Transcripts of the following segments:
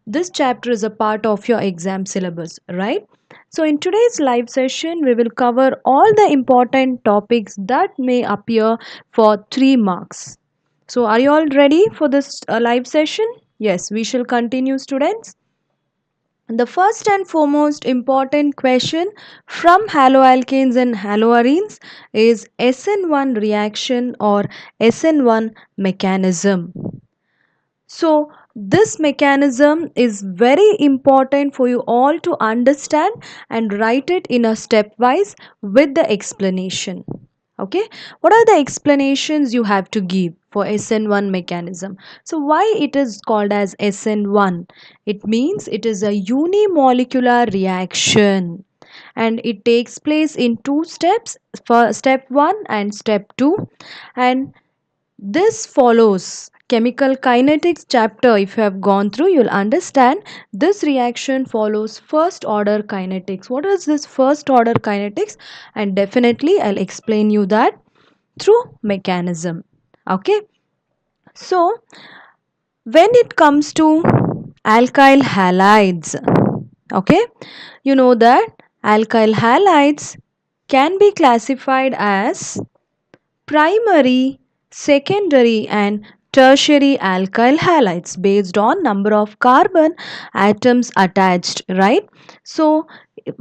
this chapter is a part of your exam syllabus, right? So, in today's live session, we will cover all the important topics that may appear for 3 marks. So, are you all ready for this live session? Yes, we shall continue, students. The first and foremost important question from haloalkanes and haloarenes is SN1 reaction or SN1 mechanism. So, this mechanism is very important for you all to understand and write it in a stepwise with the explanation. Okay, what are the explanations you have to give for SN1 mechanism? So, why it is called as SN1? It means it is a unimolecular reaction and it takes place in two steps, for step 1 and step 2, and this follows chemical kinetics chapter. If you have gone through, you'll understand this reaction follows first order kinetics. What is this first order kinetics? And definitely I'll explain you that through mechanism. Okay, so when it comes to alkyl halides, okay, you know that alkyl halides can be classified as primary, secondary and tertiary alkyl halides based on number of carbon atoms attached, right? So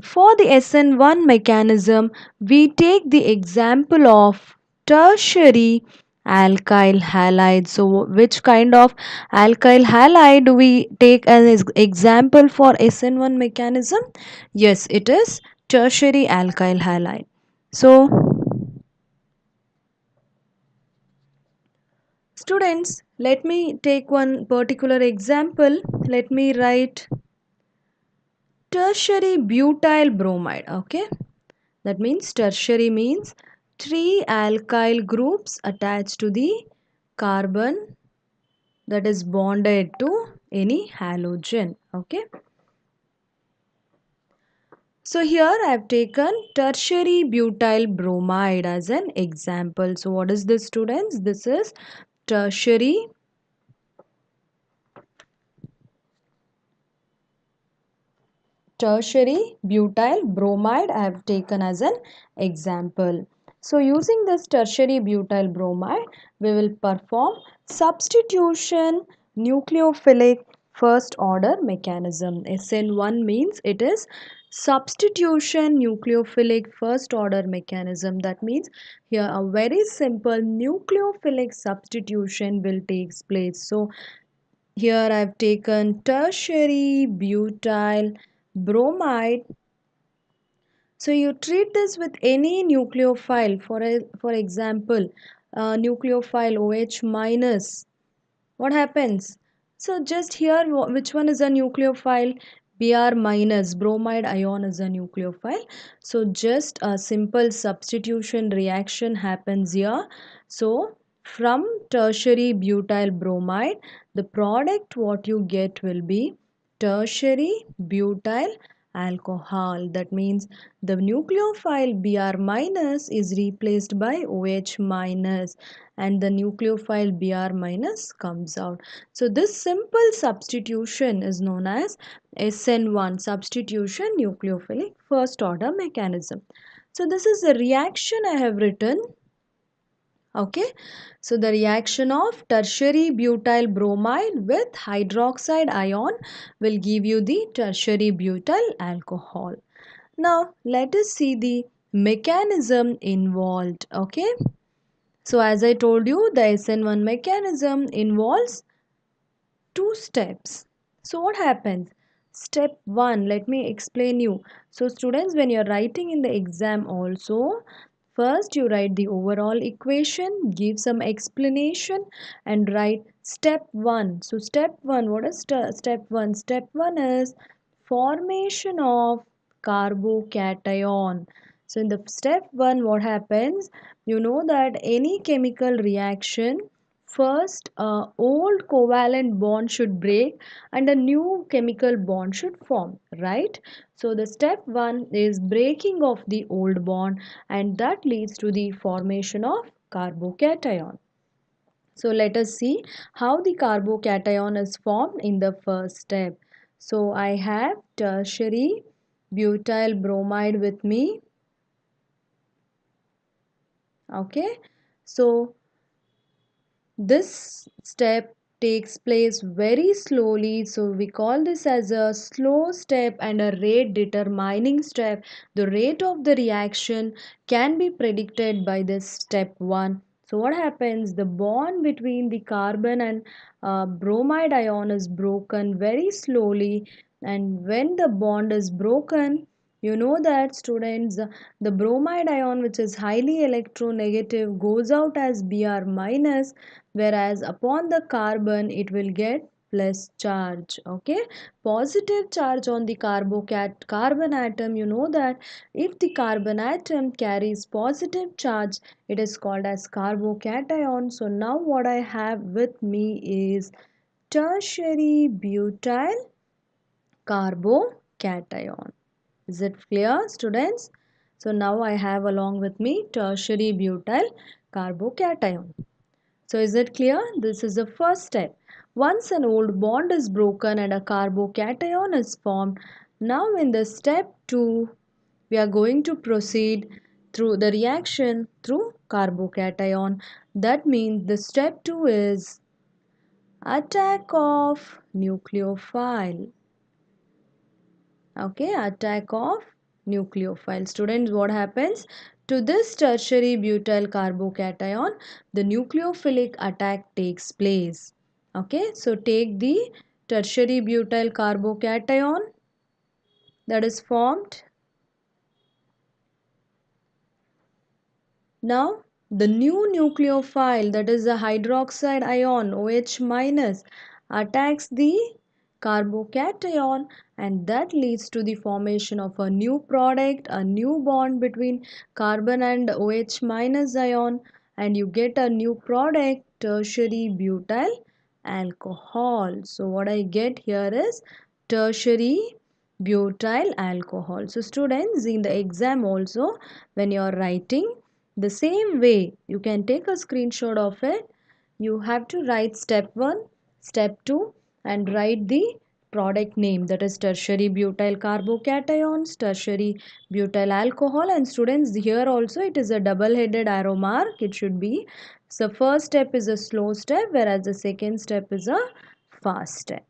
for the SN1 mechanism, we take the example of tertiary alkyl halide. So which kind of alkyl halide do we take as example for SN1 mechanism? Yes, it is tertiary alkyl halide. So students, let me take one particular example. Let me write tertiary butyl bromide. Okay, that means tertiary means three alkyl groups attached to the carbon that is bonded to any halogen. Okay, so here I have taken tertiary butyl bromide as an example. So what is this, students? This is tertiary butyl bromide I have taken as an example. So using this tertiary butyl bromide, we will perform substitution nucleophilic first order mechanism. SN1 means it is substitution nucleophilic first order mechanism. That means here a very simple nucleophilic substitution will take place. So here I have taken tertiary butyl bromide. So you treat this with any nucleophile. For example, nucleophile OH minus. What happens? So just here, which one is a nucleophile? Br minus, bromide ion is a nucleophile. So just a simple substitution reaction happens here. So from tertiary butyl bromide, the product what you get will be tertiary butyl alcohol. That means the nucleophile Br minus is replaced by OH minus and the nucleophile Br minus comes out. So this simple substitution is known as SN1, substitution nucleophilic first order mechanism. So this is the reaction I have written. Okay, so the reaction of tertiary butyl bromide with hydroxide ion will give you the tertiary butyl alcohol. Now let us see the mechanism involved. Okay, so as I told you, the SN1 mechanism involves two steps. So what happens? Step 1, let me explain you. So students, when you're writing in the exam also, first you write the overall equation, give some explanation and write step 1. So step 1, what is step 1? Step 1 is formation of carbocation. So in the step 1, what happens? You know that any chemical reaction, first, old covalent bond should break and a new chemical bond should form, right? So the step 1 is breaking of the old bond and that leads to the formation of carbocation. So let us see how the carbocation is formed in the first step. So I have tertiary butyl bromide with me. Okay, so this step takes place very slowly, so we call this as a slow step and a rate determining step. The rate of the reaction can be predicted by this step 1. So what happens? The bond between the carbon and bromide ion is broken very slowly, and when the bond is broken, you know that students, the bromide ion, which is highly electronegative, goes out as Br minus, whereas upon the carbon it will get plus charge. Okay, positive charge on the carbon atom. You know that if the carbon atom carries positive charge, it is called as carbocation. So now what I have with me is tertiary butyl carbocation. Is it clear, students? So now I have along with me tertiary butyl carbocation. So is it clear? This is the first step. Once an old bond is broken and a carbocation is formed, now in the step 2, we are going to proceed through the reaction through carbocation. That means the step 2 is attack of nucleophile. Okay, attack of nucleophile. Students, what happens to this tertiary butyl carbocation? The nucleophilic attack takes place. Okay, so take the tertiary butyl carbocation that is formed. Now the new nucleophile, that is the hydroxide ion OH minus, attacks the carbocation, and that leads to the formation of a new product, a new bond between carbon and OH minus ion, and you get a new product, tertiary butyl alcohol. So what I get here is tertiary butyl alcohol. So students, in the exam also, when you are writing the same way, you can take a screenshot of it. You have to write step 1, step 2, and write the product name, that is tertiary butyl carbocations, tertiary butyl alcohol. And students, here also it is a double headed arrow mark. It should be, so first step is a slow step, whereas the second step is a fast step.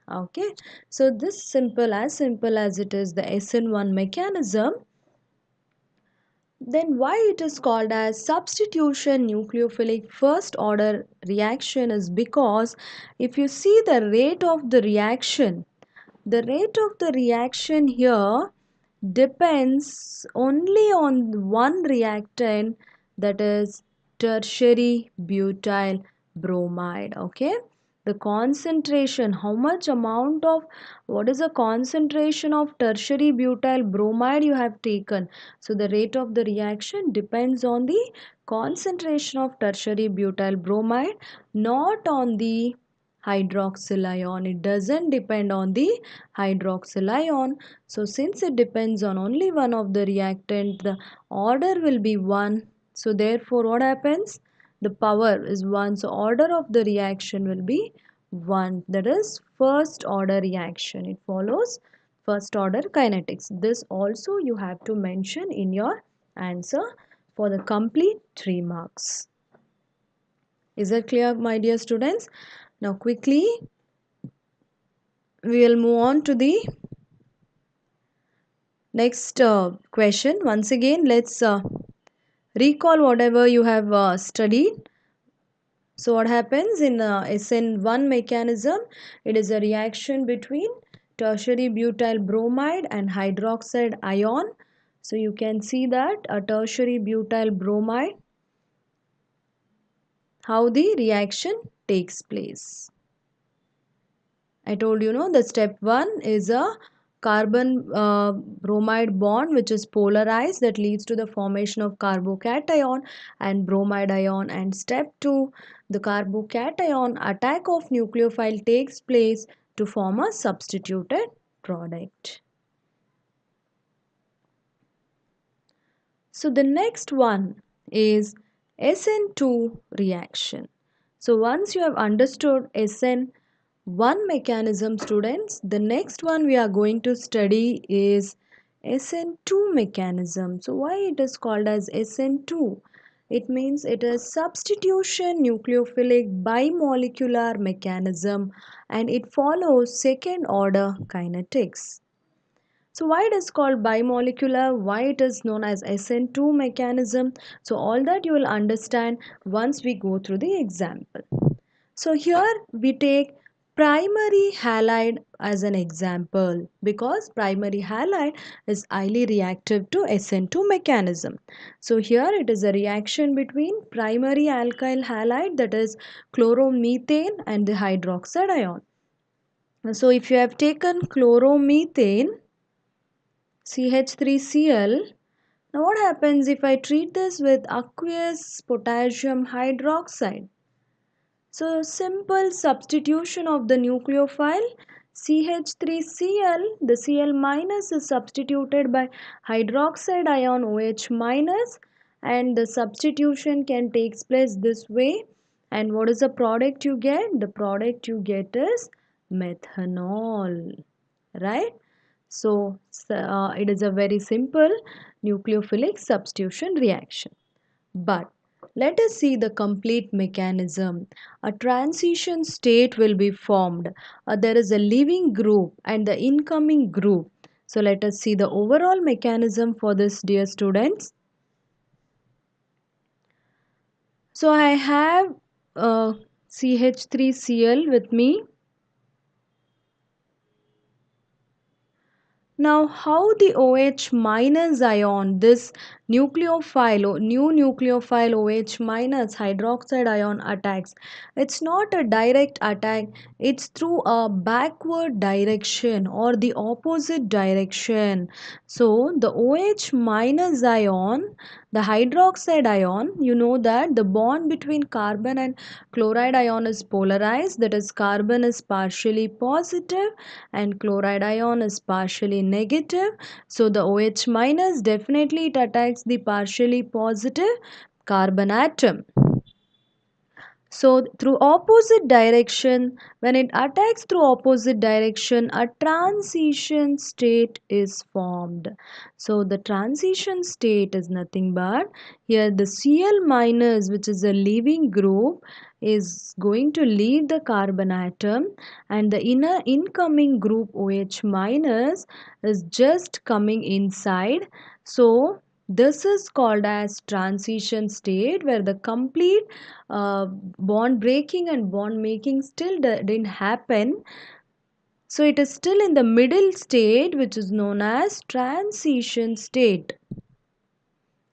Okay, so this simple as it is the SN1 mechanism, then why it is called as substitution nucleophilic first order reaction is because if you see the rate of the rate of the reaction here depends only on one reactant, that is tertiary butyl bromide. Okay, the concentration, how much amount of, what is the concentration of tertiary butyl bromide you have taken. So the rate of the reaction depends on the concentration of tertiary butyl bromide, not on the hydroxyl ion. It doesn't depend on the hydroxyl ion. So since it depends on only one of the reactant, the order will be 1. So therefore what happens? The power is 1. So order of the reaction will be 1. That is first order reaction. It follows first order kinetics. This also you have to mention in your answer for the complete 3 marks. Is that clear, my dear students? Now quickly we will move on to the next question. Once again, let's recall whatever you have studied. So what happens in SN1 mechanism? It is a reaction between tertiary butyl bromide and hydroxide ion. So you can see that a tertiary butyl bromide, how the reaction takes place. I told you, the step 1 is a carbon bromide bond which is polarized, that leads to the formation of carbocation and bromide ion. And step 2, the carbocation attack of nucleophile takes place to form a substituted product. So the next one is SN2 reaction. So once you have understood SN one mechanism, students. The next one we are going to study is SN2 mechanism. So why it is called as SN2? It means it is substitution nucleophilic bimolecular mechanism and it follows second order kinetics. So why it is called bimolecular, why it is known as SN2 mechanism. So all that you will understand once we go through the example. So here we take primary halide as an example because primary halide is highly reactive to SN2 mechanism. So here it is a reaction between primary alkyl halide, that is chloromethane, and the hydroxide ion. So if you have taken chloromethane, CH3Cl, now what happens if I treat this with aqueous potassium hydroxide? So simple substitution of the nucleophile, CH3Cl, the Cl minus is substituted by hydroxide ion OH minus, and the substitution can take place this way. And what is the product you get? The product you get is methanol, right? So it is a very simple nucleophilic substitution reaction. But let us see the complete mechanism. A transition state will be formed. There is a leaving group and the incoming group. So let us see the overall mechanism for this, dear students. So I have CH3Cl with me. Now, how the OH minus ion, this nucleophile, new nucleophile OH minus hydroxide ion attacks? It's not a direct attack, it's through a backward direction or the opposite direction. So, the OH minus ion, the hydroxide ion, you know that the bond between carbon and chloride ion is polarized, that is, carbon is partially positive and chloride ion is partially negative. So the OH minus definitely it attacks the partially positive carbon atom. So through opposite direction, when it attacks through opposite direction, a transition state is formed. So the transition state is nothing but here the Cl minus, which is a leaving group, is going to leave the carbon atom, and the inner incoming group OH minus is just coming inside. So this is called as transition state where the complete bond breaking and bond making still didn't happen. So it is still in the middle state, which is known as transition state.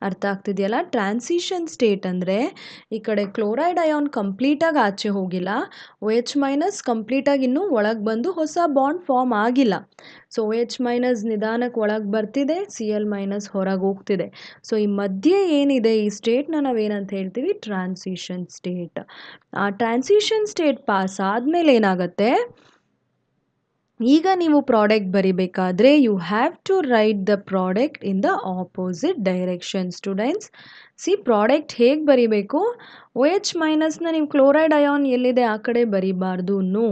ಅರ್ಥ ಆಗ್ತಿದೆಯಲ್ಲ? Transition state ಅಂದರೆ ಈ ಕಡೆ chloride ion ಕಂಪ್ಲೀಟಾಗಿ ಆಚೆ ಹೋಗಿಲ್ಲ, O H minus ಕಂಪ್ಲೀಟಾಗಿ ಇನ್ನೂ ಒಳಗೆ ಬಂದು ಹೊಸ ಬಾಂಡ್ ಫಾರ್ಮ್ ಆಗಿಲ್ಲ. ಸೊ ಒ ಎಚ್ ಮೈನಸ್ ನಿಧಾನಕ್ಕೆ ಒಳಗೆ ಬರ್ತಿದೆ, ಸಿ ಎಲ್ ಮೈನಸ್ ಹೊರಗೆ ಹೋಗ್ತಿದೆ. ಸೊ ಈ ಮಧ್ಯೆ ಏನಿದೆ ಈ ಸ್ಟೇಟ್ನ ನಾವೇನಂತ ಹೇಳ್ತೀವಿ? Transition state. ಆ ಟ್ರಾನ್ಸಿಷನ್ ಸ್ಟೇಟ್ ಪಾಸ್ ಆದಮೇಲೆ ಏನಾಗುತ್ತೆ? ಈಗ ನೀವು ಪ್ರಾಡಕ್ಟ್ ಬರಿಬೇಕಾದ್ರೆ you have to write the product in the opposite direction. Students, see product ಹೇಗೆ ಬರಿಬೇಕು? ಒ ಎಚ್ ಮೈನಸ್ನ ನೀವು ಕ್ಲೋರೈಡ್ ಅಯಾನ್ ಎಲ್ಲಿದೆ ಆ ಕಡೆ ಬರಿಬಾರ್ದು. No,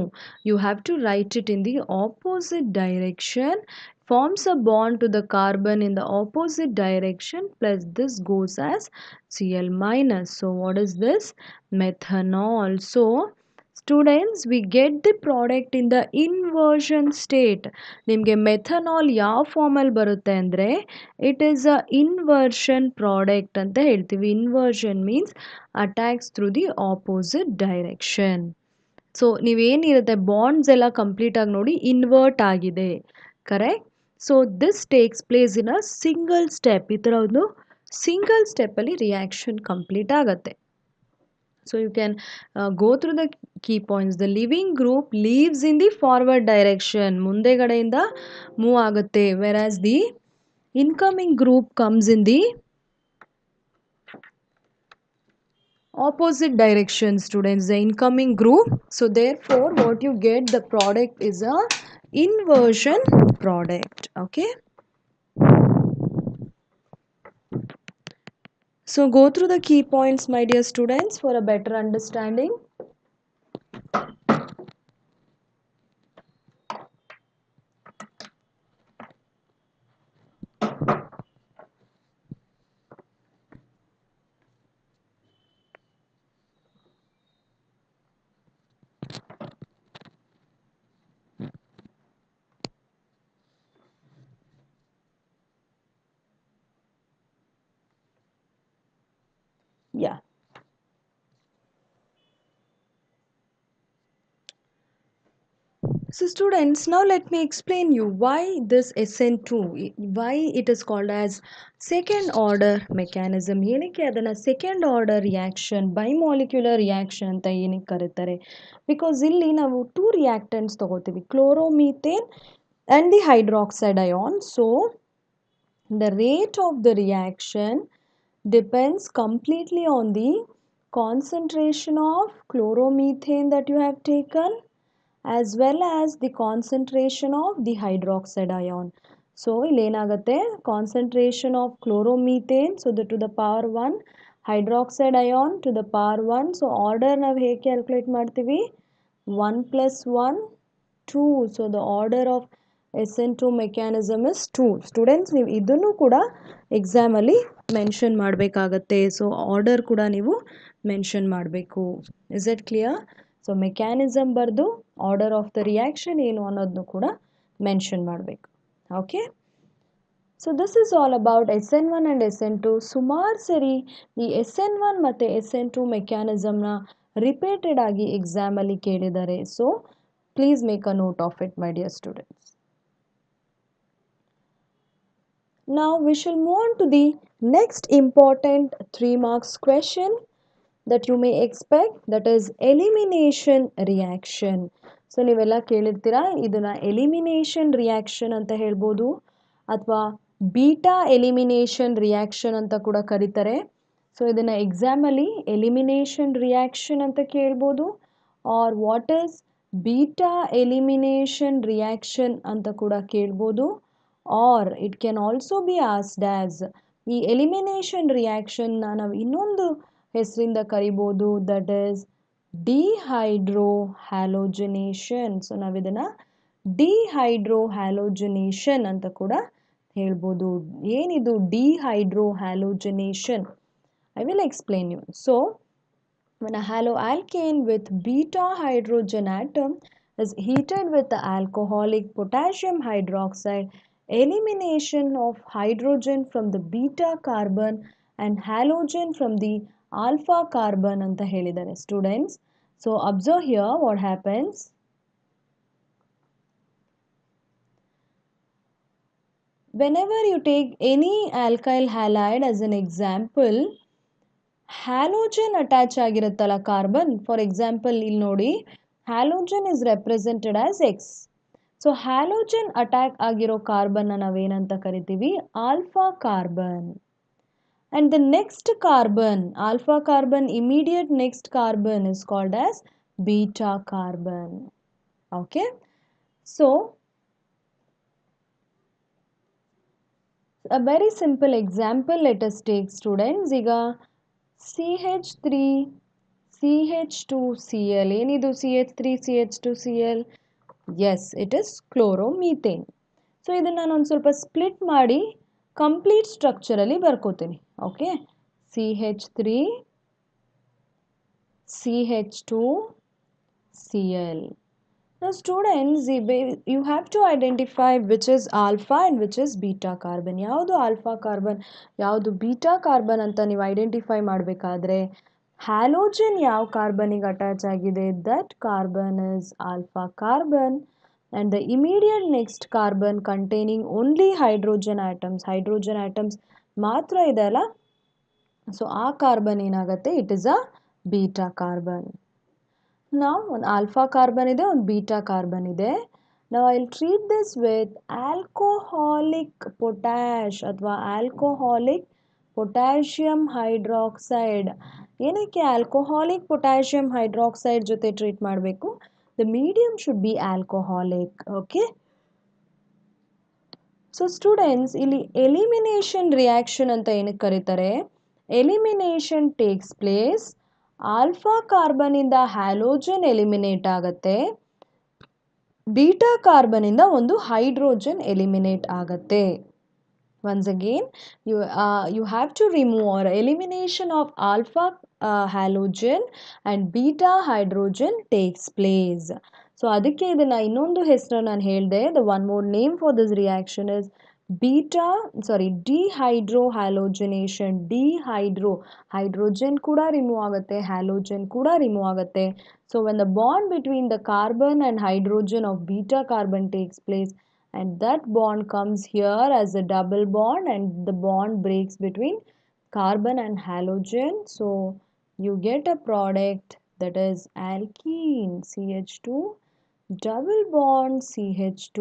you have to write it in the opposite direction. Forms a bond to the carbon in the opposite direction, plus this goes as Cl minus. So what is this? Methanol. So students, we get the product in the inversion state. ನಿಮಗೆ methanol ಯಾವ ಫಾರ್ಮಲ್ಲಿ ಬರುತ್ತೆ ಅಂದರೆ it is a inversion product ಅಂತ ಹೇಳ್ತೀವಿ. Inversion means attacks through the opposite direction. So ನೀವೇನಿರುತ್ತೆ bonds ಎಲ್ಲ ಕಂಪ್ಲೀಟಾಗಿ ನೋಡಿ ಇನ್ವರ್ಟ್ ಆಗಿದೆ, correct? So this takes place in a single step. ಈ ಥರ ಒಂದು ಸಿಂಗಲ್ ಸ್ಟೆಪ್ಪಲ್ಲಿ ರಿಯಾಕ್ಷನ್ ಕಂಪ್ಲೀಟ್ ಆಗುತ್ತೆ. So you can go through the key points. The leaving group leaves in the forward direction. ಮುಂದೆಗಡೆಯಿಂದ ಮೂವ್ ಆಗುತ್ತೆ. Whereas the incoming group comes in the opposite direction, students. The incoming group. So therefore what you get, the product is a inversion product. Okay. So go through the key points, my dear students, for a better understanding. So students, now let me explain you why this SN2, why it is called as second order mechanism. ಏನಕ್ಕೆ ಅದನ್ನ second order reaction, bimolecular reaction ಅಂತ ಏನಕ್ಕೆ ಕರೀತಾರೆ? Because ಇಲ್ಲಿ ನಾವು two reactants ತಗೋತೀವಿ, chloromethane and the hydroxide ion. So the rate of the reaction depends completely on the concentration of chloromethane that you have taken as well as the concentration of the hydroxide ion. So illenagatte concentration of chloromethane, so the to the power 1, hydroxide ion to the power 1. So order ನಾವು ಹೇಗೆ calculate ಮಾಡ್ತೀವಿ? 1 plus 1 2. So the order of SN2 mechanism is 2. Students, ನೀವು ಇದನ್ನು ಕೂಡ exam ಅಲ್ಲಿ mention ಮಾಡಬೇಕಾಗತ್ತೆ. So order ಕೂಡ ನೀವು ಮೆನ್ಷನ್ ಮಾಡಬೇಕು. Is it clear? So mechanism ಬರೆದು ಆರ್ಡರ್ ಆಫ್ ದ ರಿಯಾಕ್ಷನ್ ಏನು ಅನ್ನೋದನ್ನು ಕೂಡ ಮೆನ್ಷನ್ ಮಾಡಬೇಕು. Okay, so this is all about SN1 and SN2. ಸುಮಾರು ಸರಿ ಈ SN1 ಮತ್ತು SN2 ಮೆಕ್ಯಾನಿಸಮ್ನ ರಿಪೀಟೆಡ್ ಆಗಿ ಎಕ್ಸಾಮಲ್ಲಿ ಕೇಳಿದ್ದಾರೆ. So please make a note of it, my dear students. Now we shall move on to the next important 3 marks question that you may expect, that is elimination reaction. So ನೀವೆಲ್ಲ ಕೇಳಿರ್ತೀರಾ, ಇದನ್ನ elimination reaction ಅಂತ ಹೇಳ್ಬೋದು ಅಥವಾ beta elimination reaction ಅಂತ ಕೂಡ ಕರೀತಾರೆ. So ಇದನ್ನ ಎಕ್ಸಾಮಲ್ಲಿ ಎಲಿಮಿನೇಷನ್ ರಿಯಾಕ್ಷನ್ ಅಂತ ಕೇಳ್ಬೋದು, or what is beta elimination reaction ಅಂತ ಕೂಡ ಕೇಳ್ಬೋದು, or it can also be asked as ಈ ಎಲಿಮಿನೇಷನ್ ರಿಯಾಕ್ಷನ್ನ ನಾವು ಇನ್ನೊಂದು ಹೆಸರಿಂದ ಕರಿಬೋದು, that is dehydro ಹ್ಯಾಲೋಜನೇಷನ್. So ನಾವಿದನ್ನ dehydro ಹ್ಯಾಲೋಜನೇಷನ್ ಅಂತ ಕೂಡ ಹೇಳ್ಬೋದು. ಏನಿದು dehydro ಹ್ಯಾಲೋಜನೇಷನ್? I will explain you. So when a haloalkane with beta hydrogen atom is heated with the alcoholic potassium hydroxide, elimination of hydrogen from the beta carbon and halogen from the alpha carbon anta helidare students. So observe here what happens. Whenever you take any alkyl halide as an example, halogen attach ಆಗಿರುತ್ತಲ್ಲ carbon, for example ಇಲ್ಲಿ ನೋಡಿ halogen is represented as X. So halogen attack ಆಗಿರೋ ಕಾರ್ಬನ್ನ ನಾವೇನಂತ ಕರಿತೀವಿ? Alpha carbon. And the next carbon, alpha carbon immediate next carbon is called as beta carbon. Okay, so a very simple example let us take students. ಈಗ CH3 CH2Cl, ಏನಿದು CH3 CH2Cl? Yes, it is chloromethane. So ಇದನ್ನು ನಾನು ಒಂದು ಸ್ವಲ್ಪ split ಮಾಡಿ complete ಸ್ಟ್ರಕ್ಚರಲ್ಲಿ ಬರ್ಕೋತೀನಿ. Okay, CH3 CH2Cl. Now students, you have to identify which is alpha and which is beta carbon. ಯಾವುದು ಆಲ್ಫಾ ಕಾರ್ಬನ್, ಯಾವುದು ಬೀಟಾ ಕಾರ್ಬನ್ ಅಂತ ನೀವು ಐಡೆಂಟಿಫೈ ಮಾಡಬೇಕಾದ್ರೆ ಹ್ಯಾಲೋಜನ್ ಯಾವ ಕಾರ್ಬನಿಗೆ ಅಟ್ಯಾಚ್ ಆಗಿದೆ, that carbon is alpha carbon. and the immediate next carbon containing only hydrogen atoms ಮಾತ್ರ ಇದೆ ಅಲ್ಲ, ಸೊ ಆ ಕಾರ್ಬನ್ ಏನಾಗುತ್ತೆ, it is a beta carbon. ನಾವು ಒಂದು ಆಲ್ಫಾ ಕಾರ್ಬನ್ ಇದೆ, ಒಂದು ಬೀಟಾ ಕಾರ್ಬನ್ ಇದೆ. ನಾವು I will treat this with alcoholic potash ಅಥವಾ ಆಲ್ಕೋಹಾಲಿಕ್ ಪೊಟ್ಯಾಷಿಯಂ ಹೈಡ್ರಾಕ್ಸೈಡ್. ಏನಕ್ಕೆ ಆಲ್ಕೋಹಾಲಿಕ್ ಪೊಟ್ಯಾಷಿಯಂ ಹೈಡ್ರಾಕ್ಸೈಡ್ ಜೊತೆ ಟ್ರೀಟ್ ಮಾಡಬೇಕು? The medium should be alcoholic. Okay, so students, ಇಲ್ಲಿ ಎಲಿಮಿನೇಷನ್ ರಿಯಾಕ್ಷನ್ ಅಂತ ಏನಕ್ಕೆ ಕರೀತಾರೆ? Elimination takes place, alpha carbon ಇಂದ ಹ್ಯಾಲೋಜನ್ ಎಲಿಮಿನೇಟ್ ಆಗುತ್ತೆ, ಬೀಟಾ ಕಾರ್ಬನ್ ಇಂದ ಒಂದು ಹೈಡ್ರೋಜನ್ ಎಲಿಮಿನೇಟ್ ಆಗುತ್ತೆ. Once again, you have to remove or elimination of alpha halogen and beta hydrogen takes place. So ಅದಕ್ಕೆ ಇದನ್ನ ಇನ್ನೊಂದು ಹೆಸರು ನಾನು ಹೇಳಿದೆ. The one more name for this reaction is dehydrohalogenation. Hydrogen ಕೂಡ ರಿಮೂವ್ ಆಗುತ್ತೆ, ಹ್ಯಾಲೋಜನ್ ಕೂಡ ರಿಮೂವ್ ಆಗುತ್ತೆ. So when the bond between the carbon and hydrogen of beta carbon takes place and that bond comes here as a double bond and the bond breaks between carbon and halogen. So you get a product that is alkene, CH2 double bond CH2.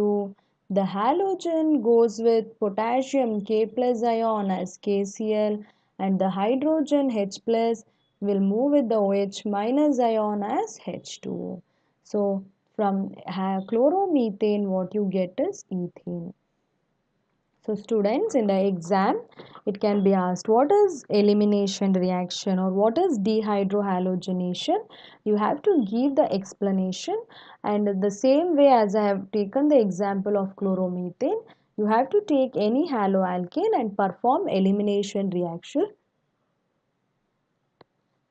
The halogen goes with potassium K plus ion as KCl and the hydrogen H plus will move with the OH minus ion as H2. So from chloromethane what you get is ethene. So students, in the exam it can be asked what is elimination reaction or what is dehydrohalogenation. You have to give the explanation, and the same way as I have taken the example of chloromethane, you have to take any haloalkane and perform elimination reaction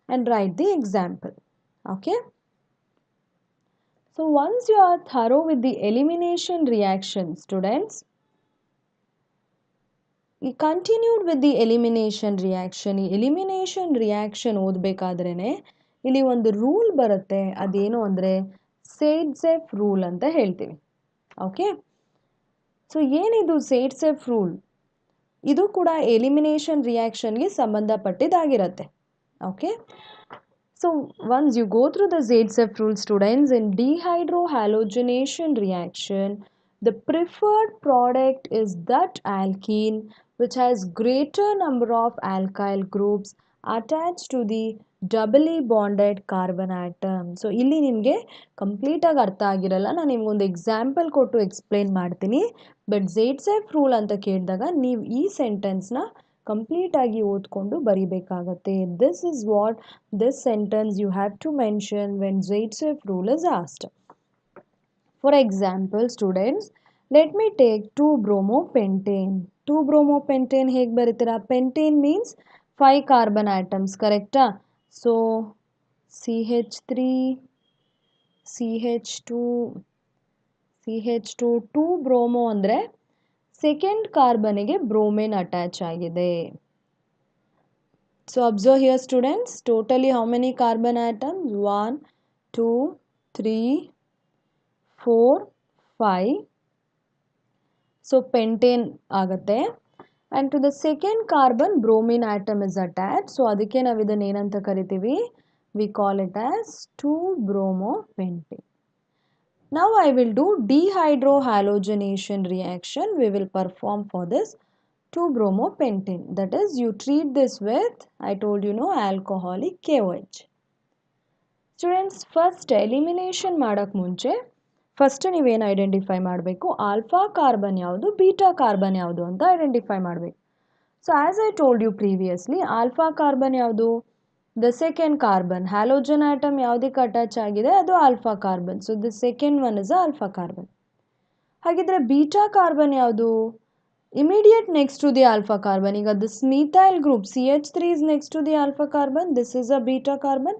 and write the example. Okay. So once you are thorough with the elimination reaction, students, we continued with the elimination reaction. ಈ elimination reaction ಓದಬೇಕಾದ್ರೇ ಇಲ್ಲಿ ಒಂದು rule ಬರುತ್ತೆ, ಅದೇನು ಅಂದರೆ ಸೇಡ್ಸೆಫ್ rule ಅಂತ ಹೇಳ್ತೀವಿ. Okay, so ಏನಿದು ಸೇಡ್ಸೆಫ್ rule? ಇದು ಕೂಡ ಎಲಿಮಿನೇಷನ್ ರಿಯಾಕ್ಷನ್ಗೆ ಸಂಬಂಧಪಟ್ಟಿದ್ದಾಗಿರುತ್ತೆ. Okay, so once you go through the Zaitsev rule, students, in dehydrohalogenation reaction, the preferred product is that alkene which has greater number of alkyl groups attached to the doubly bonded carbon atom. So ಇಲ್ಲಿ ನಿಮಗೆ ಕಂಪ್ಲೀಟಾಗಿ ಅರ್ಥ ಆಗಿರಲ್ಲ, ನಾನು ನಿಮ್ಗೊಂದು example ಕೊಟ್ಟು explain ಮಾಡ್ತೀನಿ. But Zaitsev rule ಅಂತ ಕೇಳಿದಾಗ ನೀವು ಈ ಸೆಂಟೆನ್ಸ್ನ ಕಂಪ್ಲೀಟ್ ಆಗಿ ಓದ್ಕೊಂಡು ಬರಿಬೇಕಾಗತ್ತೆ. This is what this sentence you have to mention when Zaitsev rule is asked. For example, students, let me take 2-bromopentane. 2-bromopentane ಹೇಗೆ ಬರೀತೀರಾ? Pentane means 5 carbon atoms, correct? So CH3, CH2, CH2, 2-bromo ಅಂದರೆ second ಕಾರ್ಬನ್ಗೆ ಬ್ರೋಮೇನ್ attach ಆಗಿದೆ. So observe here, students, totally how many carbon atoms? 1, 2, 3, 4, 5. So pentane ಆಗುತ್ತೆ. And to the second carbon bromine atom is attached. So ಅದಕ್ಕೆ ನಾವು ಇದನ್ನು ಏನಂತ ಕರಿತೀವಿ? We call it as 2-bromopentane. Now I will do dehydrohalogenation reaction. We will perform for this 2-bromopentane. That is, you treat this with, I told you, no, alcoholic KOH. Students, first elimination ಮಾಡಕ್ಕೆ ಮುಂಚೆ first ನೀವೇನು identify ಮಾಡಬೇಕು? Alpha carbon ಯಾವುದು, beta carbon ಯಾವುದು ಅಂತ identify ಮಾಡಬೇಕು. So as I told you previously, alpha carbon ಯಾವುದು? The second carbon. Halogen atom ಯಾವುದಕ್ಕೆ ಅಟ್ಯಾಚ್ ಆಗಿದೆ? ಅದು alpha carbon. So the second one is alpha carbon. ಹಾಗಿದ್ರೆ ಬೀಟಾ ಕಾರ್ಬನ್ ಯಾವುದು? Immediate next to the alpha carbon. ಈಗ this methyl group CH3 is next to the alpha carbon. This is a beta carbon.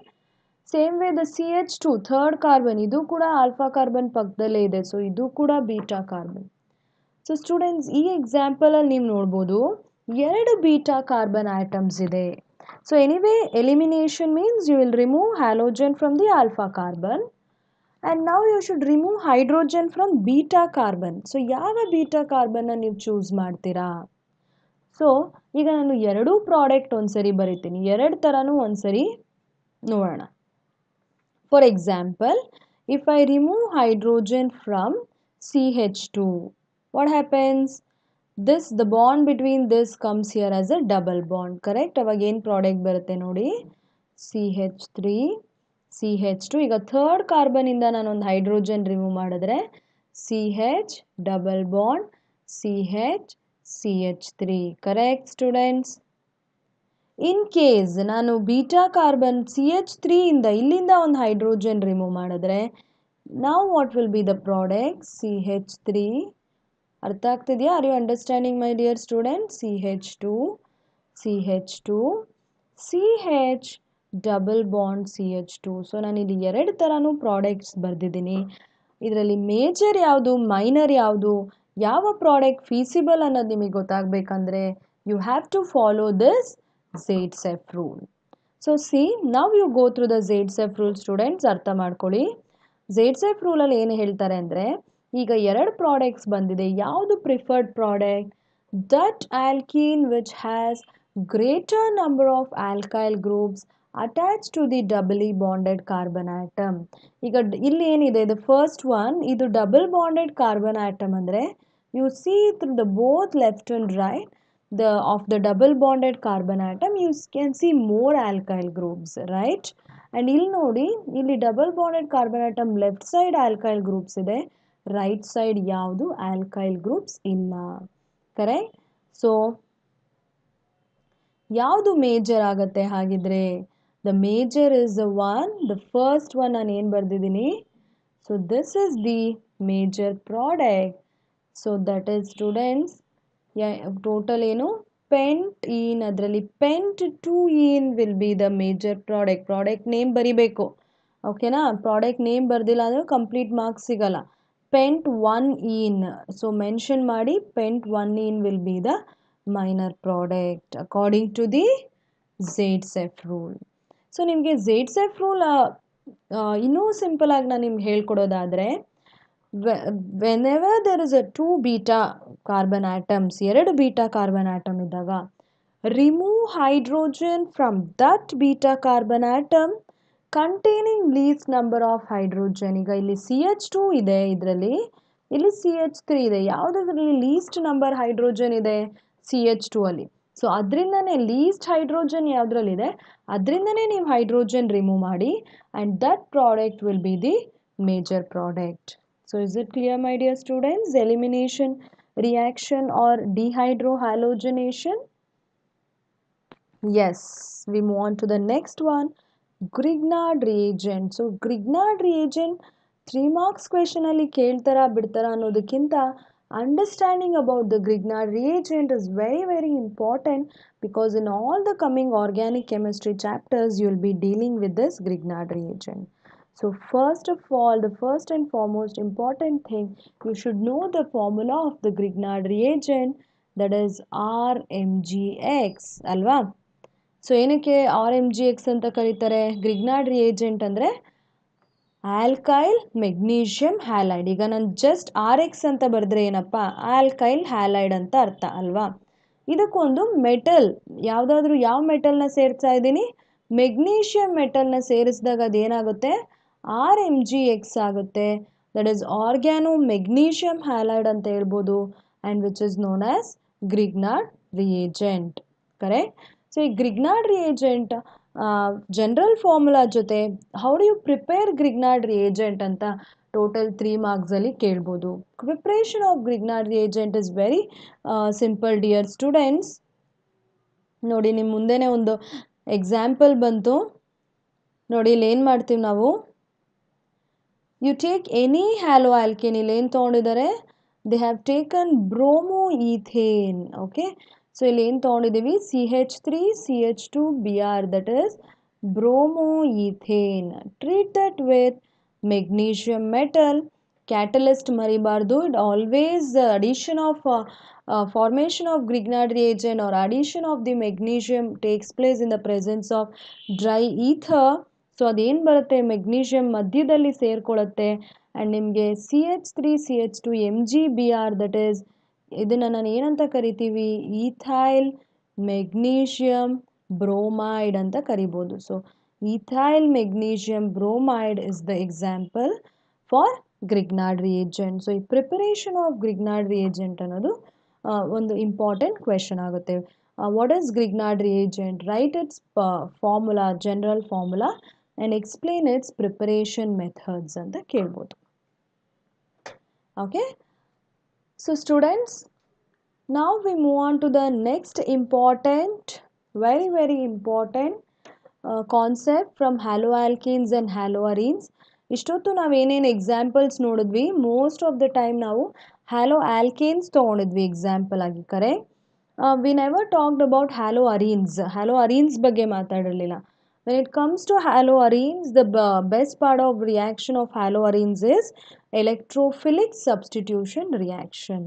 Same way the CH2 third carbon, ಇದು ಕೂಡ alpha carbon ಪಕ್ಕದಲ್ಲೇ ಇದೆ. So ಇದು ಕೂಡ beta carbon. So students, ಈ example ಅಲ್ಲಿ ನೀವು ನೋಡ್ಬೋದು 2 beta carbon atoms ಇದೆ. So anyway elimination means you will remove halogen from the alpha carbon. And now you should remove hydrogen from beta carbon. So ಯಾವ beta carbon ನೀವು choose ಮಾಡ್ತೀರಾ? So ಈಗ ನಾನು ಎರಡೂ ಪ್ರಾಡಕ್ಟ್ ಒಂದ್ಸರಿ ಬರಿತೀನಿ, ಎರಡು ಥರನೂ ಒಂದ್ಸರಿ ನೋಡೋಣ. For example, if I remove hydrogen from CH2, what happens? This, the bond between this comes here as a double bond, correct? ಅವಾಗ ಏನು ಪ್ರಾಡಕ್ಟ್ ಬರುತ್ತೆ ನೋಡಿ, CH3 CH2. ಈಗ ಥರ್ಡ್ ಕಾರ್ಬನಿಂದ ನಾನೊಂದು ಹೈಡ್ರೋಜನ್ ರಿಮೂವ್ ಮಾಡಿದ್ರೆ CH double bond CH CH3, correct students? In case ನಾನು beta carbon CH3 ಇಂದ ಇಲ್ಲಿಂದ ಒಂದು ಹೈಡ್ರೋಜನ್ ರಿಮೂವ್ ಮಾಡಿದ್ರೆ now what will be the product? CH3. ಅರ್ಥ ಆಗ್ತಿದೆಯಾ? Are you understanding my dear student? CH2 CH2 CH double bond CH2. So ನಾನು ಇಲ್ಲಿ ಎರಡು ಥರನೂ ಪ್ರಾಡಕ್ಟ್ಸ್ ಬರೆದಿದ್ದೀನಿ. ಇದರಲ್ಲಿ ಮೇಜರ್ ಯಾವುದು, ಮೈನರ್ ಯಾವುದು, ಯಾವ ಪ್ರಾಡಕ್ಟ್ ಫೀಸಿಬಲ್ ಅನ್ನೋದು ನಿಮಗೆ ಗೊತ್ತಾಗಬೇಕಂದ್ರೆ you have to follow this Saytzeff rule. So see now you go through the Saytzeff rule students, ಅರ್ಥ ಮಾಡ್ಕೊಳ್ಳಿ. ಝೇಡ್ಸೆಫ್ ರೂಲಲ್ಲಿ ಏನು ಹೇಳ್ತಾರೆ ಅಂದರೆ, ಈಗ ಎರಡು ಪ್ರಾಡಕ್ಟ್ಸ್ ಬಂದಿದೆ. ಯಾವುದು preferred product? That alkene which has greater number of alkyl groups attach to the doubly bonded carbon atom. ಈಗ ಇಲ್ಲಿ ಏನಿದೆ, ದ ಫಸ್ಟ್ ಒನ್, ಇದು ಡಬಲ್ ಬಾಂಡೆಡ್ ಕಾರ್ಬನ್ ಆಟಮ್ ಅಂದರೆ you see through the both left and right of the double bonded carbon atom you can see more alkyl groups, right? And ಇಲ್ಲಿ ನೋಡಿ, ಇಲ್ಲಿ double bonded carbon atom left side alkyl groups ಇದೆ, right side ಯಾವುದು alkyl groups ಇಲ್ಲ. Correct? So ಯಾವುದು major ಆಗುತ್ತೆ ಹಾಗಿದ್ರೆ? The major is the one, the first one ನಾನು ಏನು ಬರೆದಿದ್ದೀನಿ, so this is the major product. So that is students total ಏನು ಪೆಂಟ್-ಈನ್, ಅದರಲ್ಲಿ pent two ene will be the major product. Product name ಬರಿಬೇಕು, ಓಕೆನಾ? ಪ್ರಾಡಕ್ಟ್ ನೇಮ್ ಬರ್ದಿಲ್ಲ ಅಂದರೆ ಕಂಪ್ಲೀಟ್ ಮಾರ್ಕ್ಸ್ ಸಿಗಲ್ಲ. ಪೆಂಟ್-1-ಈನ್, so mention ಮಾಡಿ pent one ene will be the minor product according to the Saytzeff rule. So ನಿಮಗೆ Saytzeff rule ಇನ್ನೂ simple ಆಗಿ ನಾನು ನಿಮ್ಗೆ ಹೇಳ್ಕೊಡೋದಾದರೆ, whenever there is a 2 beta carbon atoms, ಎರಡು ಬೀಟಾ ಕಾರ್ಬನ್ ಆಟಮ್ ಇದ್ದಾಗ remove hydrogen from that beta carbon atom containing least number of hydrogen. ಈಗ ಇಲ್ಲಿ CH2 ಇದೆ, ಇದರಲ್ಲಿ ಇಲ್ಲಿ CH3 ಇದೆ. ಯಾವುದರಲ್ಲಿ ಲೀಸ್ಟ್ ನಂಬರ್ ಹೈಡ್ರೋಜನ್ ಇದೆ? CH2 ಅಲ್ಲಿ. ಸೊ ಅದರಿಂದನೇ ಲೀಸ್ಟ್ ಹೈಡ್ರೋಜನ್ ಯಾವುದ್ರಲ್ಲಿದೆ ಅದರಿಂದನೇ ನೀವು ಹೈಡ್ರೋಜನ್ ರಿಮೂವ್ ಮಾಡಿ, and that product will be the major product. So is it clear my dear students? Elimination reaction are dehydrohalogenation. Yes, we move on to the next one, Grignard reagent. So Grignard reagent 3 marks question ಅಲ್ಲಿ ಕೇಳ್ತಾರಾ ಬಿಡ್ತಾರಾ ಅನ್ನೋದಕ್ಕಿಂತ understanding about the Grignard reagent is very important, because in all the coming organic chemistry chapters you will be dealing with this Grignard reagent. So first of all, the first and foremost important thing, you should know the formula of the Grignard reagent, that is RMgX ಅಲ್ವಾ? So ಏನಕ್ಕೆ RMgX ಅಂತ ಕರೀತಾರೆ? Grignard reagent ಅಂದರೆ alkyl magnesium halide. ಈಗ ನಾನು just RX ಅಂತ ಬರೆದ್ರೆ ಏನಪ್ಪ, ಆಲ್ಕೈಲ್ ಹ್ಯಾಲೈಡ್ ಅಂತ ಅರ್ಥ ಅಲ್ವಾ? ಇದಕ್ಕೊಂದು ಮೆಟಲ್, ಯಾವುದಾದ್ರೂ ಯಾವ ಮೆಟಲ್ನ ಸೇರಿಸ್ತಾ ಇದ್ದೀನಿ? ಮೆಗ್ನೀಷಿಯಮ್ ಮೆಟಲ್ನ ಸೇರಿಸಿದಾಗ ಅದೇನಾಗುತ್ತೆ? RMgX ಆಗುತ್ತೆ. That is organo magnesium halide ಅಂತ ಹೇಳ್ಬೋದು, and which is known as Grignard reagent. Correct? So ಈ ಗ್ರಿಗ್ನಾರ್ಡ್ ರಿಯೇಜೆಂಟ್ ಜನರಲ್ ಫಾರ್ಮುಲಾ ಜೊತೆ how do you prepare Grignard reagent ಅಂತ ಟೋಟಲ್ 3 ಮಾರ್ಕ್ಸಲ್ಲಿ ಕೇಳ್ಬೋದು. Preparation of Grignard reagent is very simple dear students. ನೋಡಿ ನಿಮ್ಮ ಮುಂದೆನೇ ಒಂದು ಎಕ್ಸಾಂಪಲ್ ಬಂತು ನೋಡಿ. ಇಲ್ಲಿ ಏನು ಮಾಡ್ತೀವಿ ನಾವು, you take any halo alkane. ಇಲ್ಲಿ ಏನು ತೊಗೊಂಡಿದ್ದಾರೆ? They have taken bromo ethane. Okay, so ಇಲ್ಲಿ ಏನು ತೊಗೊಂಡಿದ್ದೀವಿ? CH3CH2Br, that is bromoethane. Treat that with magnesium metal. Catalyst ಮರಿಬಾರ್ದು. It always addition of formation of Grignard reagent or addition of the magnesium takes place in the presence of dry ether. So ಅದೇನು ಬರುತ್ತೆ, magnesium ಮಧ್ಯದಲ್ಲಿ ಸೇರ್ಕೊಳ್ಳುತ್ತೆ, and ನಿಮಗೆ CH3CH2MgBr, that is ಇದನ್ನು ನಾನು ಏನಂತ ಕರಿತೀವಿ? Ethyl magnesium bromide ಅಂತ ಕರಿಬೋದು. So ethyl magnesium bromide is the example for Grignard reagent. So ಈ ಪ್ರಿಪರೇಷನ್ ಆಫ್ ಗ್ರಿಗ್ನಾರ್ಡ್ ರಿಯೇಜೆಂಟ್ ಅನ್ನೋದು ಒಂದು ಇಂಪಾರ್ಟೆಂಟ್ ಕ್ವೆಶನ್ ಆಗುತ್ತೆ. What is Grignard reagent? Right its formula, general formula, and explain it's preparation methods ಅಂತ ಕೇಳ್ಬೋದು. Okay, so students, now we move on to the next important, very important concept from haloalkenes and haloarenes. ಇಷ್ಟೊತ್ತು ನಾವೇನೇನು examples ನೋಡಿದ್ವಿ, most of the time ನಾವು halo alkanes ತೊಗೊಂಡಿದ್ವಿ example ಆಗಿ. Correct? We never talked about halo arenes ಬಗ್ಗೆ ಮಾತಾಡಿರಲಿಲ್ಲ. When it comes to haloarenes, the best part of reaction of haloarenes is electrophilic substitution reaction.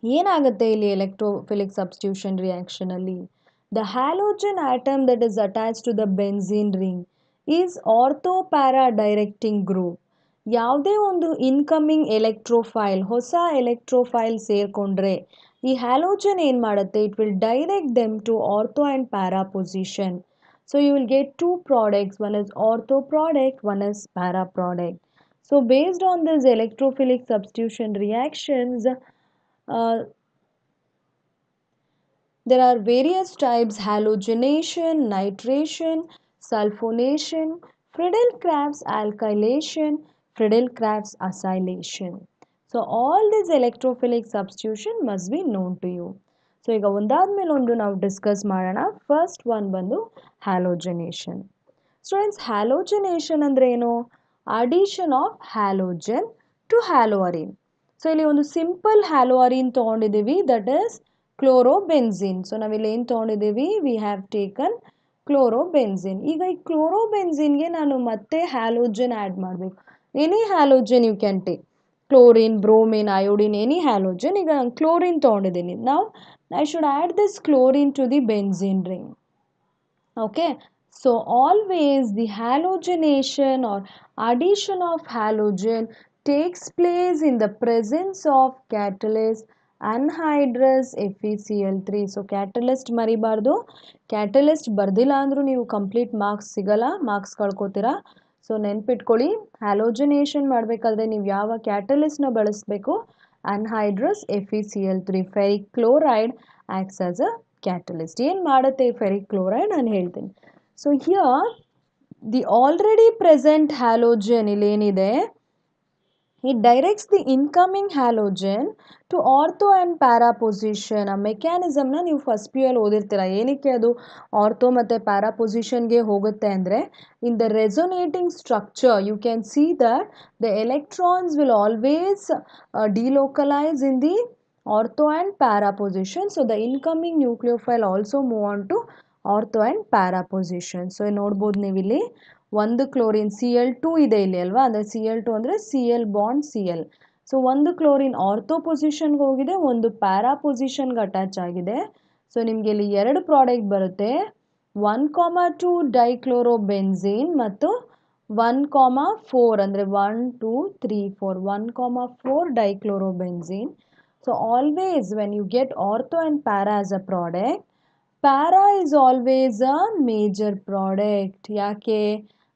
ಏನಾಗುತ್ತೆ ಇಲ್ಲಿ electrophilic substitution reaction ಅಲ್ಲಿ? The halogen atom that is attach to the benzene ring is ortho para directing group. ಯಾವುದೇ ಒಂದು incoming ಎಲೆಕ್ಟ್ರೋಫೈಲ್, ಹೊಸ ಎಲೆಕ್ಟ್ರೋಫೈಲ್ ಸೇರ್ಕೊಂಡ್ರೆ ಈ halogen ಏನು ಮಾಡುತ್ತೆ? It will direct them to ortho and para position. So you will get two products, one is ortho product, one is para product. So based on this electrophilic substitution reactions, there are various types: halogenation, nitration, sulfonation, Friedel-Crafts alkylation, Friedel-Crafts acylation. So all these electrophilic substitution must be known to you. So ಈಗ ಒಂದಾದ್ಮೇಲೆ ಒಂದು ನಾವು discuss ಮಾಡೋಣ. First one ಬಂದು ಹ್ಯಾಲೋಜನೇಷನ್. Students, halogenation ಅಂದರೆ ಏನು? Addition of halogen to haloarene. So ಇಲ್ಲಿ ಒಂದು simple ಹ್ಯಾಲೋಅರಿನ್ ತೊಗೊಂಡಿದ್ದೀವಿ, ದಟ್ ಈಸ್ ಕ್ಲೋರೋಬೆನ್ಝಿನ್. ಸೊ ನಾವಿಲ್ಲಿ ಏನು ತೊಗೊಂಡಿದ್ದೀವಿ? We have taken chlorobenzene. ಈಗ ಈ ಕ್ಲೋರೋಬೆನ್ಝಿನ್ಗೆ ನಾನು ಮತ್ತೆ ಹ್ಯಾಲೋಜನ್ ಆ್ಯಡ್ ಮಾಡಬೇಕು. Any halogen you can take, chlorine, bromine, iodine, any halogen. ಈಗ ನಾನು ಕ್ಲೋರಿನ್ ತೊಗೊಂಡಿದ್ದೀನಿ. ನಾವು I should add this chlorine to the benzene ring. Okay, so always the halogenation or addition of halogen takes place in the presence of catalyst anhydrous FeCl3. So catalyst ಮರಿಬಾರ್ದು. catalyst ಬರ್ದಿಲ್ಲ ಅಂದ್ರೂ ನೀವು complete marks ಸಿಗಲ್ಲ, marks ಕಳ್ಕೊತೀರಾ. So ನೆನ್ಪಿಟ್ಕೊಳ್ಳಿ, ಹ್ಯಾಲೋಜನೇಷನ್ ಮಾಡಬೇಕಾದ್ರೆ ನೀವು ಯಾವ ಕ್ಯಾಟಲಿಸ್ಟ್ನ ಬಳಸಬೇಕು? anhydrous FeCl3. ferric chloride acts as a catalyst. ಏನು ಮಾಡುತ್ತೆ ಈ ferric chloride ನಾನು ಹೇಳ್ತೀನಿ. So here the already present halogen ಇಲ್ಲೇನಿದೆ, it directs the incoming halogen to ortho and para position. ಆ ಮೆಕ್ಯಾನಿಸಮ್ನ ನೀವು ಫಸ್ಟ್ ಪಿ ಅಲ್ಲಿ ಓದಿರ್ತೀರ. ಏನಕ್ಕೆ ಅದು ಆರ್ಥೋ ಮತ್ತು ಪ್ಯಾರಾ ಪೊಸಿಷನ್ಗೆ ಹೋಗುತ್ತೆ ಅಂದರೆ, in the resonating structure you can see that the electrons will always delocalise in the ortho and para position. So the incoming nucleophile also move on to ortho and para position. So ನೋಡ್ಬೋದು ನೀವಿಲ್ಲಿ ಒಂದು chlorine Cl2 ಇದೆ ಇಲ್ಲಿ ಅಲ್ವಾ, ಅಂದರೆ Cl2 ಅಂದರೆ Cl bond Cl. So ಒಂದು chlorine ortho ಪೊಸಿಷನ್ಗೆ ಹೋಗಿದೆ, ಒಂದು ಪ್ಯಾರಾ ಪೊಸಿಷನ್ಗೆ ಅಟ್ಯಾಚ್ ಆಗಿದೆ. ಸೊ ನಿಮಗೆ ಇಲ್ಲಿ ಎರಡು ಪ್ರಾಡಕ್ಟ್ ಬರುತ್ತೆ, 1,2 ಡೈಕ್ಲೋರೋಬೆನ್ಝೀನ್ ಮತ್ತು 1,4 ಅಂದರೆ 1 2 3 4 1,4 ಡೈಕ್ಲೋರೋಬೆನ್ಝೀನ್. So always when you get ortho and para as a product, para is always a major product. ಯಾಕೆ?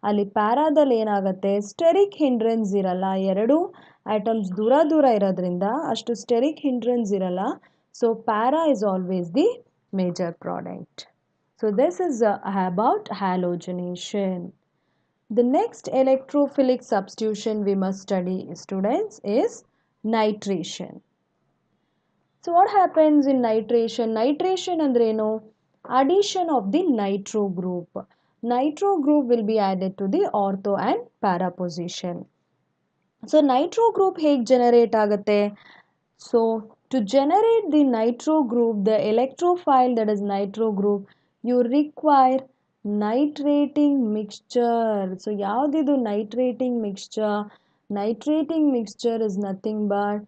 ಅಲ್ಲಿ ಪ್ಯಾರಾದಲ್ಲಿ ಏನಾಗುತ್ತೆ? ಸ್ಟೆರಿಕ್ ಹಿಂಡ್ರೆನ್ಸ್ ಇರಲ್ಲ, ಎರಡು ಐಟಮ್ಸ್ ದೂರ ದೂರ ಇರೋದ್ರಿಂದ ಅಷ್ಟು ಸ್ಟೆರಿಕ್ ಹಿಂಡ್ರೆನ್ಸ್ ಇರಲ್ಲ. So para is always the major product. So this is about halogenation. The next electrophilic substitution we must study, students, is nitration. So what happens in nitration? Nitration ಅಂದ್ರೆ ಏನು? Addition of the nitro group. Nitro group will be added to the ortho and para position. So nitro group ಹೇಗೆ generate ಆಗುತ್ತೆ? So to generate the nitro group, the electrophile that is nitro group, you require nitrating mixture. So ಯಾವುದಿದು nitrating mixture? Nitrating mixture is nothing but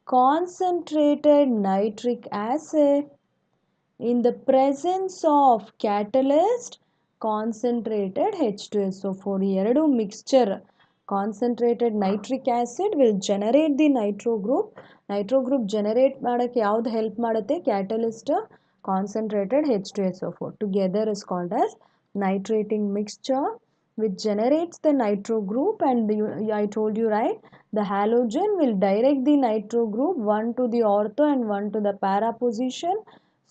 concentrated nitric acid in the presence of catalyst concentrated H2SO4. ಎರಡು mixture, concentrated nitric acid will generate the nitro group. Nitro group generate ಮಾಡೋಕ್ಕೆ ಯಾವ್ದು help ಮಾಡುತ್ತೆ? catalyst concentrated H2SO4 together is called as nitrating mixture, which generates the nitro group. And I told you, right, the halogen will direct the nitro group one to the ortho and one to the para position.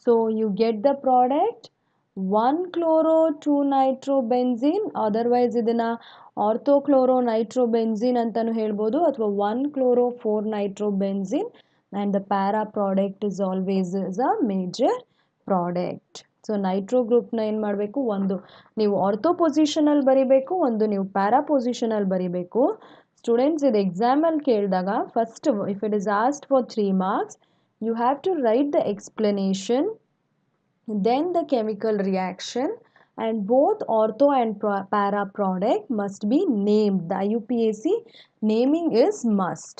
So you get the product 1-chloro-2-nitrobenzene, otherwise ಇದನ್ನ ortho-chloro-nitrobenzene ಅಂತಾನು ಹೇಳ್ಬೋದು, ಅಥವಾ 1-chloro-4-nitrobenzene, and the para product is always is a major product. So Nitro ಗ್ರೂಪ್ನ ಏನು ಮಾಡಬೇಕು? ಒಂದು ನೀವು ortho ಪೊಸಿಷನಲ್ಲಿ ಬರಿಬೇಕು, ಒಂದು ನೀವು ಪ್ಯಾರಾ ಪೊಸಿಷನಲ್ಲಿ ಬರಿಬೇಕು. ಸ್ಟೂಡೆಂಟ್ಸ್, ಇದು ಎಕ್ಸಾಮಲ್ಲಿ ಕೇಳಿದಾಗ first if it is asked for 3 marks, you have to write the explanation, then the chemical reaction, and both ortho and para product must be named. The IUPAC naming is must.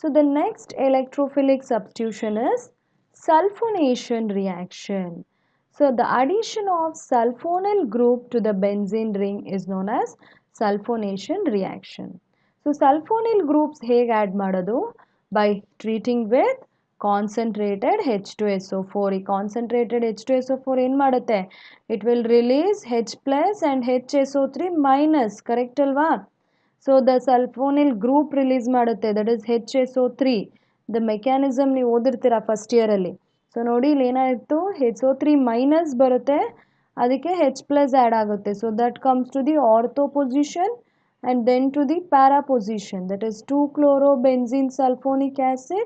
So the next electrophilic substitution is sulfonation reaction. So the addition of sulfonyl group to the benzene ring is known as sulfonation reaction. So sulfonyl groups ಹೇಗೆ add ಮಾಡೋದು? By treating with concentrated H2SO4. ಈ concentrated H2SO4 ಏನು ಮಾಡುತ್ತೆ? It will release H plus and HSO3 minus, correct ಅಲ್ವಾ? So the sulfonyl group release ಮಾಡುತ್ತೆ, that is HSO3. The mechanism ನೀವು ಓದಿರ್ತೀರಾ first ಇಯರಲ್ಲಿ. So ನೋಡಿ ಇಲ್ಲಿ ಏನಾಯಿತು, HO3 ಮೈನಸ್ ಬರುತ್ತೆ, ಅದಕ್ಕೆ H ಪ್ಲಸ್ ಆ್ಯಡ್ ಆಗುತ್ತೆ. So that comes to the ortho position and then to the para position, that is 2-chlorobenzene sulfonic acid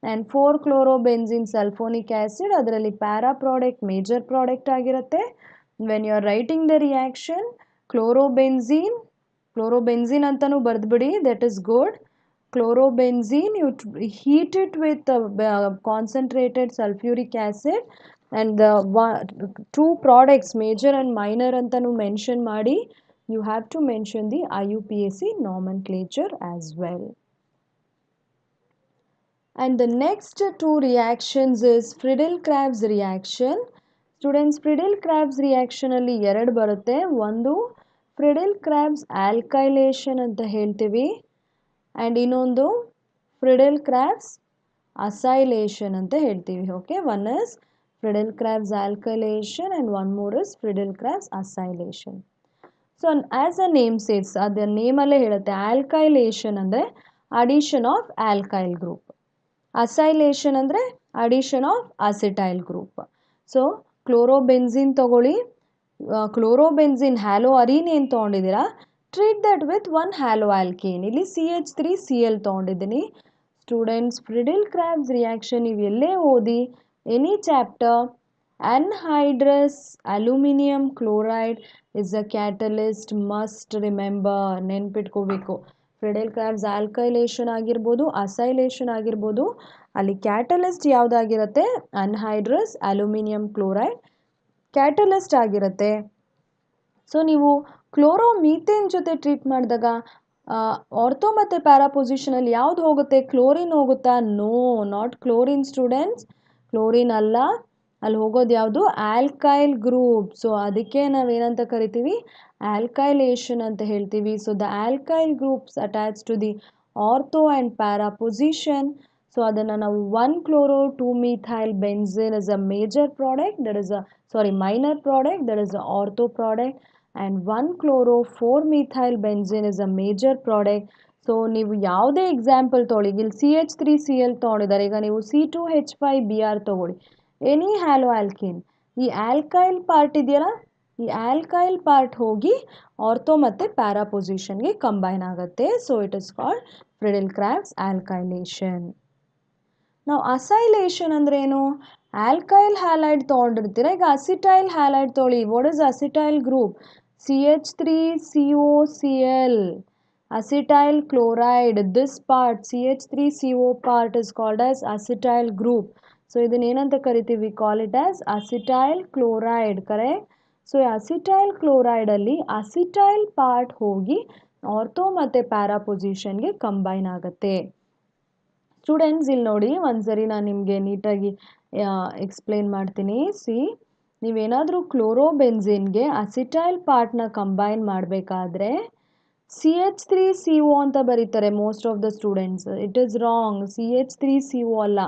and 4-chlorobenzene sulfonic acid. ಅದರಲ್ಲಿ para product major product ಆಗಿರುತ್ತೆ. When you are writing the reaction, chlorobenzene ಅಂತಲೂ ಬರೆದ್ಬಿಡಿ, that is good. Chlorobenzene, you heat it with concentrated sulfuric acid and the two products major and minor ಅಂತಲೂ mention ಮಾಡಿ. You have to mention the IUPAC nomenclature as well. And the next two reactions is Friedel-Crafts reaction. Students, Friedel-Crafts reaction ಅಲ್ಲಿ ಎರಡು ಬರುತ್ತೆ. ಒಂದು Friedel-Crafts alkylation ಅಂತ ಹೇಳ್ತೀವಿ and ಇನ್ನೊಂದು Friedel-Crafts acylation ಅಂತ ಹೇಳ್ತೀವಿ. Okay, one is Friedel-Crafts alkylation and one more is Friedel-Crafts acylation. So as a name says, ಅದು ನೇಮಲ್ಲೇ ಹೇಳುತ್ತೆ, ಆಲ್ಕೈಲೇಷನ್ ಅಂದರೆ addition of alkyl group, acylation ಅಂದರೆ addition of acetyl group. So chlorobenzene ತಗೊಳ್ಳಿ, chlorobenzene halo arene ಏನು ತೊಗೊಂಡಿದ್ದೀರಾ, treat that with one halo alkane. ಇಲ್ಲಿ CH3Cl ತೊಗೊಂಡಿದ್ದೀನಿ. ಸ್ಟೂಡೆಂಟ್ಸ್, Friedel-Crafts ರಿಯಾಕ್ಷನ್ ನೀವು ಎಲ್ಲೇ ಓದಿ, any chapter, anhydrous aluminum chloride is a catalyst, must remember, ನೆನ್ಪಿಟ್ಕೋಬೇಕು. Friedel-Crafts alkylation ಆಗಿರ್ಬೋದು, acylation ಆಗಿರ್ಬೋದು, ಅಲ್ಲಿ ಕ್ಯಾಟಲಿಸ್ಟ್ ಯಾವುದಾಗಿರುತ್ತೆ, anhydrous aluminum chloride ಕ್ಯಾಟಲಿಸ್ಟ್ ಆಗಿರುತ್ತೆ. ಸೊ ನೀವು ಕ್ಲೋರೋಮೀಥೇನ್ ಜೊತೆ ಟ್ರೀಟ್ ಮಾಡಿದಾಗ ಆರ್ಥೋ ಮತ್ತು ಪ್ಯಾರಾ ಪೊಸಿಷನಲ್ಲಿ ಯಾವುದು ಹೋಗುತ್ತೆ, ಕ್ಲೋರಿನ್ ಹೋಗುತ್ತಾ? No, not chlorine students, chlorine ಅಲ್ಲ, ಅಲ್ಲಿ ಹೋಗೋದು ಯಾವುದು, ಆಲ್ಕೈಲ್ ಗ್ರೂಪ್. ಸೊ ಅದಕ್ಕೆ ನಾವೇನಂತ ಕರಿತೀವಿ, ಆಲ್ಕೈಲೇಷನ್ ಅಂತ ಹೇಳ್ತೀವಿ. So the alkyl groups attach to the ortho and para position. So ಅದನ್ನು ನಾವು 1-chloro-2-methyl benzene is a major product, that is a minor product, that is a ortho product, and 1-chloro-4-methyl benzene is a major product. So ನೀವು ಯಾವುದೇ example ತೊಗೊಳ್ಳಿ, ಇಲ್ಲಿ CH3Cl ತೊಗೊಂಡಿದ್ದಾರೆ, ಈಗ ನೀವು C2H5Br ತೊಗೊಳ್ಳಿ, any halo alkane, ಈ ಆಲ್ಕೈಲ್ ಪಾರ್ಟ್ ಇದೆಯಲ್ಲ, ಈ ಆಲ್ಕೈಲ್ ಪಾರ್ಟ್ ಹೋಗಿ ಆರ್ಥೋ ಮತ್ತು ಪ್ಯಾರಾ ಪೊಸಿಷನ್ಗೆ ಕಂಬೈನ್ ಆಗುತ್ತೆ. So it is called Friedel-Crafts alkylation. ನಾವು ಅಸೈಲೇಷನ್ ಅಂದರೆ ಏನು, ಆಲ್ಕೈಲ್ ಹ್ಯಾಲೈಡ್ ತೊಗೊಂಡಿರ್ತೀರ, ಈಗ ಅಸಿಟೈಲ್ ಹ್ಯಾಲೈಡ್ ತೊಗೊಳ್ಳಿ. What is acetyl group, CH3COCl, acetyl chloride, this part CH3CO part is called as acetyl group. So ಇದನ್ನ ಏನಂತ ಕರಿತೀವಿ, call it as acetyl chloride, correct. So ಈ acetyl ಕ್ಲೋರೈಡಲ್ಲಿ acetyl part ಹೋಗಿ ortho ಮತ್ತು para ಪೊಸಿಷನ್ಗೆ combine ಆಗುತ್ತೆ. Students ಇಲ್ಲಿ ನೋಡಿ, ಒಂದ್ಸರಿ ನಾನು ನಿಮಗೆ ನೀಟಾಗಿ ಎಕ್ಸ್ಪ್ಲೇನ್ ಮಾಡ್ತೀನಿ. ಸಿ, ನೀವೇನಾದರೂ ಕ್ಲೋರೋಬೆನ್ಸಿನ್ಗೆ ಅಸಿಟೈಲ್ ಪಾರ್ಟ್ನ ಕಂಬೈನ್ ಮಾಡಬೇಕಾದ್ರೆ CH3CO ಅಂತ ಬರೀತಾರೆ most of the students. It is wrong, CH3CO ಅಲ್ಲ.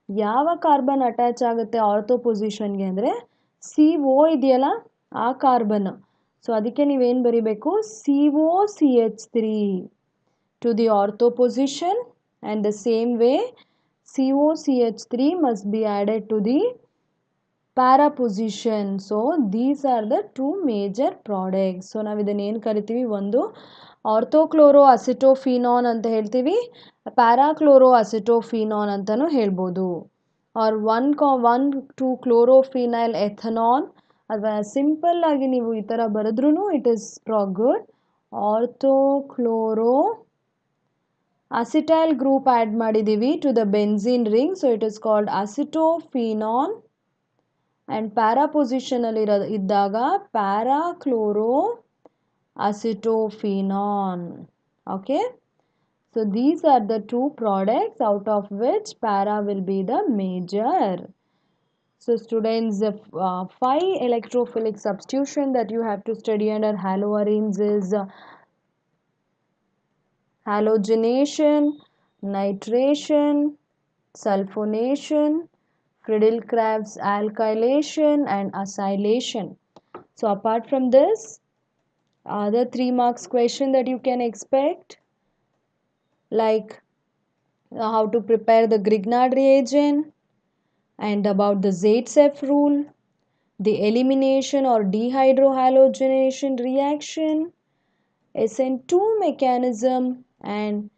ಯಾವ ಕಾರ್ಬನ್ ಅಟ್ಯಾಚ್ ಆಗುತ್ತೆ ಆರ್ಥೋ ಪೊಸಿಷನ್ಗೆ ಅಂದರೆ CO ಇದೆಯಲ್ಲ, ಆ ಕಾರ್ಬನ್. ಸೊ ಅದಕ್ಕೆ ನೀವೇನು ಬರೀಬೇಕು, COCH3 to the ortho position, and the same way COCH3 must be added to the para position. So these are the two major products. So ನಾವು ಇದನ್ನು ಏನು ಕರಿತೀವಿ, ಒಂದು ಆರ್ಥೋಕ್ಲೋರೋ ಅಸಿಟೋಫಿನಾನ್ ಅಂತ ಹೇಳ್ತೀವಿ, ಪ್ಯಾರಾಕ್ಲೋರೋ ಅಸಿಟೋಫಿನಾನ್ ಅಂತಲೂ ಹೇಳ್ಬೋದು, ಆರ್ 1,2-chlorophenil ethanol, ಅಥವಾ ಸಿಂಪಲ್ ಆಗಿ ನೀವು ಈ ಥರ ಬರೆದ್ರೂ it is good. Orthochloro acetyl group add ಮಾಡಿದ್ದೀವಿ to the benzene ring, so it is called acetophenone. And para ಪೊಸಿಷನಲ್ಲಿ ಇದ್ದಾಗ parachloro acetophenone. Okay, So these are the two products out of which para will be the major. So students, the five electrophilic substitution that you have to study under haloarenes is halogenation, nitration, sulfonation, Friedel-Crafts alkylation and acylation. So apart from this, other 3 marks question that you can expect, like how to prepare the Grignard reagent and about the Zaitsev rule, the elimination or dehydrohalogenation reaction, SN2 mechanism and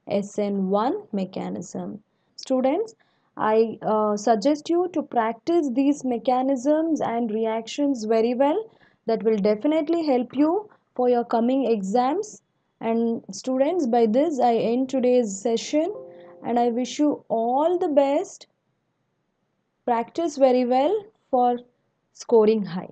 SN1 mechanism. Students, I suggest you to practice these mechanisms and reactions very well. That will definitely help you for your coming exams. And students, by this I end today's session and I wish you all the best. Practice very well for scoring high.